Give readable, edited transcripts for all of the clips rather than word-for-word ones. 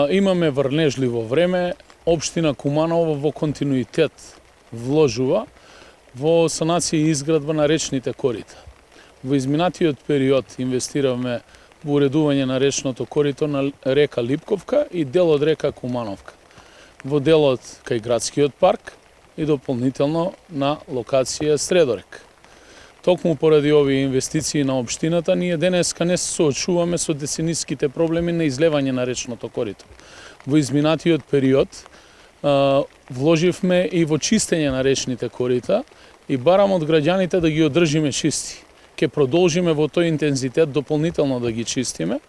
Имаме врнежливо време, општина Куманово во континуитет вложува во санација и изградба на речните корита. Во изминатиот период инвестиравме во уредување на речното корито на река Липковка и дел од река Кумановка. Во делот кај градскиот парк и дополнително на локација Средорек. Токму поради овие инвестиции на општината, ние денеска не се соочуваме со децениските проблеми на излевање на речното корито. Во изминатиот период вложивме и во чистење на речните корита и барам од граѓаните да ги одржиме чисти. Ке продолжиме во тој интензитет дополнително да ги чистиме,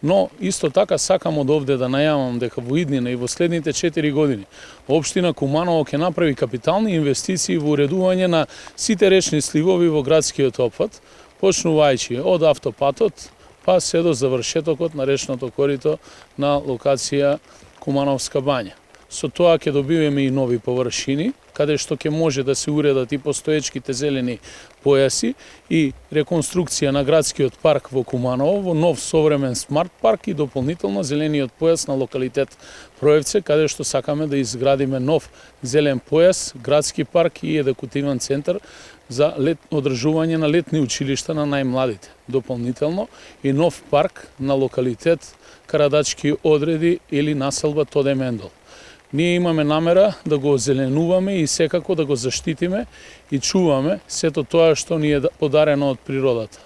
но исто така сакам од овде да најавам дека во иднина и во следните 4 години општина Куманово ќе направи капитални инвестиции во уредување на сите речни сливови во градскиот опфат, почнувајќи од автопатот па се до завршетокот на речното корито на локација Кумановска бања. Со тоа ќе добиваме и нови површини, каде што ќе може да се уредат и постоечките зелени појаси и реконструкција на градскиот парк во Куманово во нов современ смарт парк и дополнително зелениот појас на локалитет Проевце, каде што сакаме да изградиме нов зелен појас, градски парк и едукативен центар за одржување на летни училишта на најмладите. Дополнително и нов парк на локалитет Карадачки одреди или населба Тоде Мендол. Ние имаме намера да го озеленуваме и секако да го заштитиме и чуваме сето тоа што ни е подарено од природата.